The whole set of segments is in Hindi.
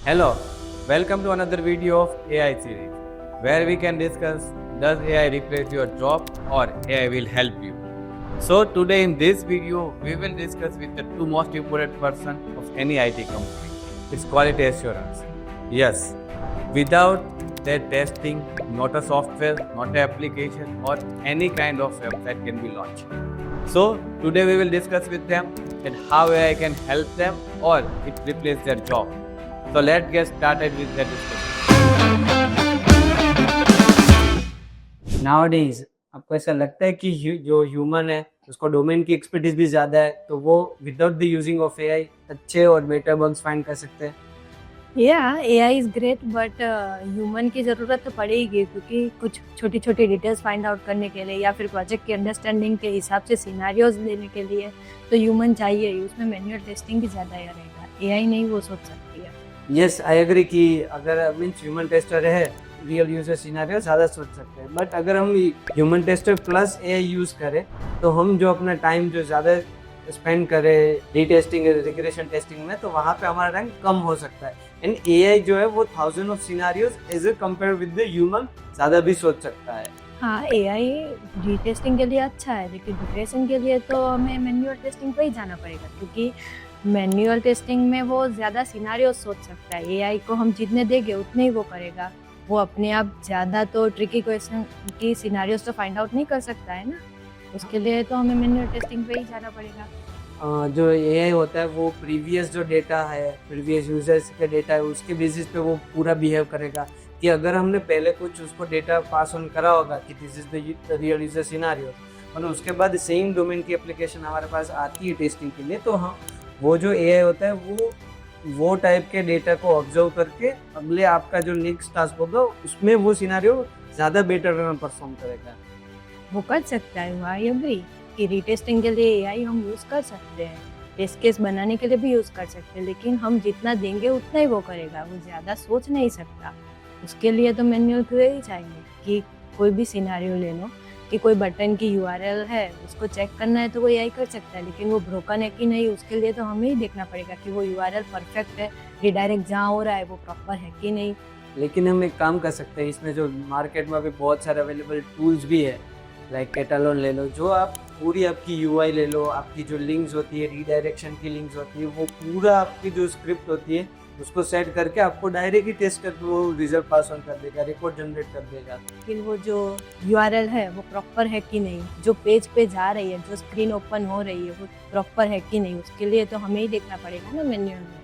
Hello, welcome to another video of AI series where we can discuss does AI replace your job or AI will help you. So today in this video we will discuss with the two most important person of any IT company. It's quality assurance. Yes, without their testing, not a software, not an application or any kind of website can be launched. So today we will discuss with them that how AI can help them or it replace their job. So let's get started with the discussion. Nowadays आपको ऐसा लगता है कि जो ह्यूमन है उसको डोमेन की एक्सपर्टीज भी ज़्यादा है तो वो without the using of AI अच्छे और बेटर बग्स फाइंड कर सकते हैं? AI is great but human की ज़रूरत तो पड़ेगी क्योंकि कुछ छोटी छोटी डिटेल्स फाइंड आउट करने के लिए या फिर प्रोजेक्ट की अंडरस्टैंडिंग के हिसाब से सिनारियोज देने के लिए तो ह्यूमन चाहिए ही। उसमें मैनुअल टेस्टिंग भी ज़्यादा रहेगा, एआई नहीं वो सोच सकती है। यस आई एग्री कि अगर मीन्स ह्यूमन टेस्टर है रियल यूजर सिनेरियो ज़्यादा सोच सकते हैं, बट अगर हम human tester plus AI use करें तो हम जो अपना टाइम जो ज़्यादा स्पेंड करें रीटेस्टिंग रिग्रेशन टेस्टिंग में तो वहाँ पे हमारा रैंक कम हो सकता है। एंड एआई जो है वो thousand of scenarios as a compare with the human ज़्यादा भी सोच सकता है। हाँ, एआई रीटेस्टिंग के लिए अच्छा है लेकिन रिग्रेशन के लिए तो हमें मैनुअल टेस्टिंग पे ही जाना पड़ेगा क्योंकि मैनुअल टेस्टिंग में वो ज़्यादा सिनारियोज सोच सकता है। एआई को हम जितने देंगे उतने ही वो करेगा। वो अपने आप ज़्यादा तो ट्रिकी क्वेश्चन की सिनारियोज तो फाइंड आउट नहीं कर सकता है ना, उसके लिए तो हमें मैनुअल टेस्टिंग पे ही जाना पड़ेगा। जो एआई होता है वो प्रीवियस जो डेटा है प्रीवियस यूजर्स के डेटा है उसके बेसिस पे वो पूरा बिहेव करेगा कि अगर हमने पहले कुछ उसको डेटा पास ऑन करा होगा कि this is the real user scenario और उसके बाद सेम डोमेन की एप्लीकेशन हमारे पास आती है टेस्टिंग के लिए, तो हाँ वो जो एआई होता है वो टाइप के डेटा को ऑब्जर्व करके अगले आपका जो नेक्स्ट टास्क होगा उसमें वो सिनेरियो ज़्यादा बेटर वे में परफॉर्म करेगा। वो कर सकता है, आई एग्री कि रीटेस्टिंग के लिए एआई हम यूज़ कर सकते हैं, टेस्ट केस बनाने के लिए भी यूज़ कर सकते हैं, लेकिन हम जितना देंगे उतना ही वो करेगा, वो ज़्यादा सोच नहीं सकता। उसके लिए तो मैनुअल क्यूए ही चाहिए कि कोई भी सिनेरियो ले लो कि कोई बटन की यूआरएल है उसको चेक करना है तो वो एआई कर सकता है, लेकिन वो ब्रोकन है कि नहीं उसके लिए तो हमें ही देखना पड़ेगा कि वो यूआरएल परफेक्ट है, रिडायरेक्ट जहाँ हो रहा है वो प्रॉपर है कि नहीं। लेकिन हम एक काम कर सकते हैं, इसमें जो मार्केट में अभी बहुत सारे अवेलेबल टूल्स भी है लाइक कैटालॉन ले लो, जो आप पूरी आपकी यूआई ले लो, आपकी जो लिंक्स होती है रीडायरेक्शन की लिंक्स होती है वो पूरा आपकी जो स्क्रिप्ट होती है उसको सेट करके आपको डायरेक्ट ही टेस्ट करके वो रिजल्ट पास ऑन कर देगा, रिपोर्ट जनरेट कर देगा। लेकिन वो जो यूआरएल है वो प्रॉपर है कि नहीं, जो पेज पे जा रही है, जो स्क्रीन ओपन हो रही है वो प्रॉपर है कि नहीं, उसके लिए तो हमें ही देखना पड़ेगा ना मैन्युअल में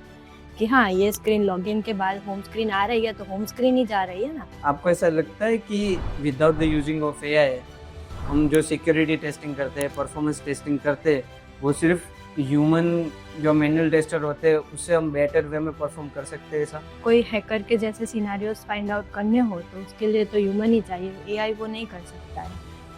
कि हाँ ये स्क्रीन लॉगिन के बाद होम स्क्रीन आ रही है तो होम स्क्रीन ही जा रही है ना। आपको ऐसा लगता है कि without the using of AI हम जो सिक्योरिटी टेस्टिंग करते हैं परफॉर्मेंस टेस्टिंग करते हैं वो सिर्फ ह्यूमन जो मैनुअल टेस्टर होते हैं उससे हम बेटर वे में परफॉर्म कर सकते हैं? ऐसा कोई हैकर के जैसे सिनारियोज फाइंड आउट करने हो तो उसके लिए तो ह्यूमन ही चाहिए, एआई वो नहीं कर सकता है।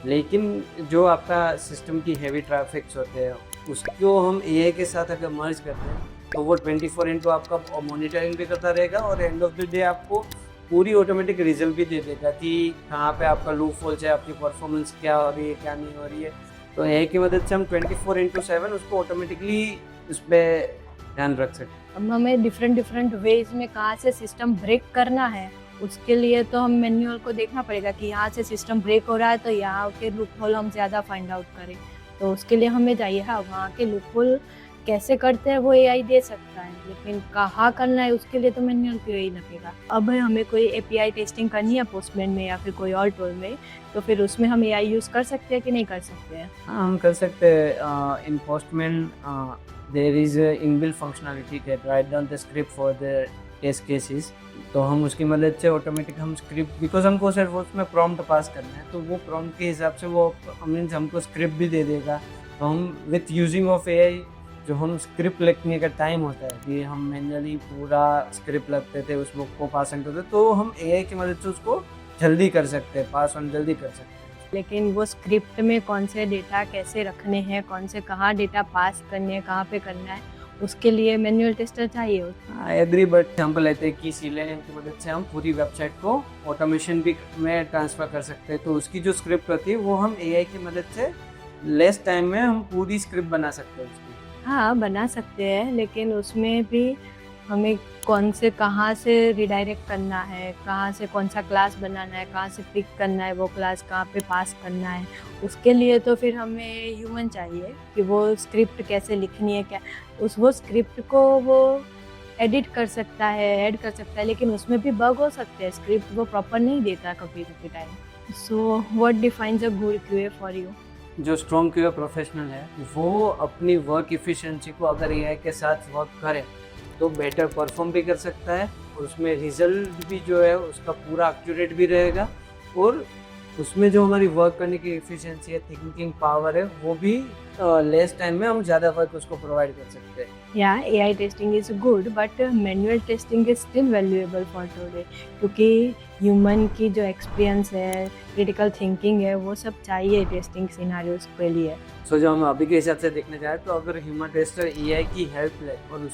लेकिन जो आपका सिस्टम की हैवी ट्रैफिक्स होते हैं उसको हम एआई के साथ अगर मर्ज करते हैं तो वो 24/2 आपका मॉनिटरिंग भी करता रहेगा और एंड ऑफ द डे आपको पूरी ऑटोमेटिक रिजल्ट भी दे देगा कि कहाँ पे आपका लूप होल्स है, आपकी परफॉर्मेंस क्या हो रही है क्या नहीं हो रही है। तो एआई की मदद से हम 24/7 उसको ऑटोमेटिकली उस पर ध्यान रख सकते हैं। अब हमें डिफरेंट वेज में कहाँ से सिस्टम ब्रेक करना है उसके लिए तो हम मैनुअल को देखना पड़ेगा कि यहाँ से सिस्टम ब्रेक हो रहा है तो यहाँ के लूप होल हम ज़्यादा फाइंड आउट करें, तो उसके लिए हमें चाहिए हाँ वहाँ के लूप होल कैसे करते हैं वो एआई दे सकता है, लेकिन कहाँ करना है उसके लिए तो मैनुअल क्यों ही लगेगा। अब हमें कोई एपीआई टेस्टिंग करनी है पोस्टमैन में या फिर कोई और टूल में तो फिर उसमें हम एआई यूज़ कर सकते हैं कि नहीं कर सकते हैं? हाँ हम कर सकते हैं। In Postman there is inbuilt functionality that write down the script for the test cases, तो हम उसकी मदद से ऑटोमेटिक हम स्क्रिप्ट बिकॉज हमको सिर्फ उसमें प्रॉम्प्ट पास करना है तो वो प्रॉम्प्ट के हिसाब से वो मीन्स हमको स्क्रिप्ट भी दे देगा। तो हम विथ यूजिंग ऑफ एआई जो हम स्क्रिप्ट लिखने का टाइम होता है कि हम मैनुअली पूरा स्क्रिप्ट लिखते थे उस बुक को पास ऑन करते तो हम एआई की मदद से उसको जल्दी कर सकते हैं, पास ऑन जल्दी कर सकते हैं। लेकिन वो स्क्रिप्ट में कौन से डेटा कैसे रखने हैं, कौन से कहाँ डेटा पास करने हैं, कहाँ पे करना है, उसके लिए मैनुअल टेस्टर चाहिए। आई एग्री, बट एग्जाम्पल लेते हैं कि सीलेनियम की मदद से हम पूरी वेबसाइट को ऑटोमेशन भी में ट्रांसफ़र कर सकते हैं, तो उसकी जो स्क्रिप्ट होती है वो हम एआई की मदद से लेस टाइम में हम पूरी स्क्रिप्ट बना सकते हैं उसकी। हाँ बना सकते हैं, लेकिन उसमें भी हमें कौन से कहाँ से रिडायरेक्ट करना है, कहाँ से कौन सा क्लास बनाना है, कहाँ से पिक करना है, वो क्लास कहाँ पे पास करना है, उसके लिए तो फिर हमें ह्यूमन चाहिए कि वो स्क्रिप्ट कैसे लिखनी है, क्या वो स्क्रिप्ट को वो एडिट कर सकता है, ऐड कर सकता है, लेकिन उसमें भी बग हो सकते हैं, स्क्रिप्ट वो प्रॉपर नहीं देता कभी कभी time. So what defines a good QA for you? जो स्ट्रॉन्ग क्यूए प्रोफेशनल है वो अपनी वर्क इफिशिएंसी को अगर एआई के साथ वर्क करे तो बेटर परफॉर्म भी कर सकता है, और उसमें रिजल्ट भी जो है उसका पूरा एक्यूरेट भी रहेगा, और उसमें जो हमारी वर्क करने की एफिशिएंसी है, थिंकिंग पावर है, वो भी लेस टाइम में हम ज़्यादा वर्क उसको प्रोवाइड कर सकते हैं। Yeah, AI testing is good, but manual testing is still valuable for today, क्योंकि ह्यूमन की जो एक्सपीरियंस है, क्रिटिकल थिंकिंग है, वो सब चाहिए टेस्टिंग सिनारियोज के लिए। सो जो हम अभी के हिसाब से देखने जाए तो अगर ह्यूमन टेस्टर एआई की हेल्प ले और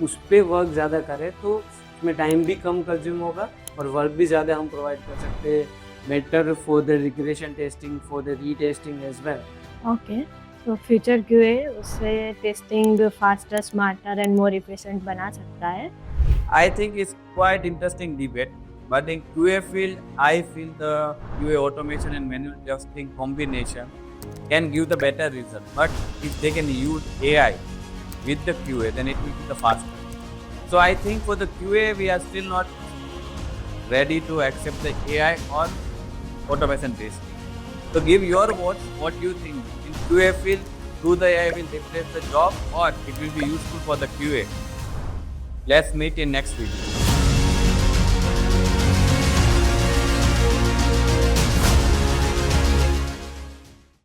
उस पे वर्क ज़्यादा करे तो उसमें टाइम भी कम कंज्यूम होगा और वर्क भी ज़्यादा हम प्रोवाइड कर सकते हैं, better for the regression testing, for the retesting as well. Okay, तो फ्यूचर क्यूए उससे testing faster, smarter and more efficient बना सकता है। I think it's quite interesting debate, but in QA field, I feel the QA automation and manual testing combination can give the better result. But if they can use AI with the QA, then it will be the faster. So I think for the QA, we are still not ready to accept the AI on automation testing. So give your votes. What do you think? In QA field, do the AI will replace the job or it will be useful for the QA? Let's meet in next video.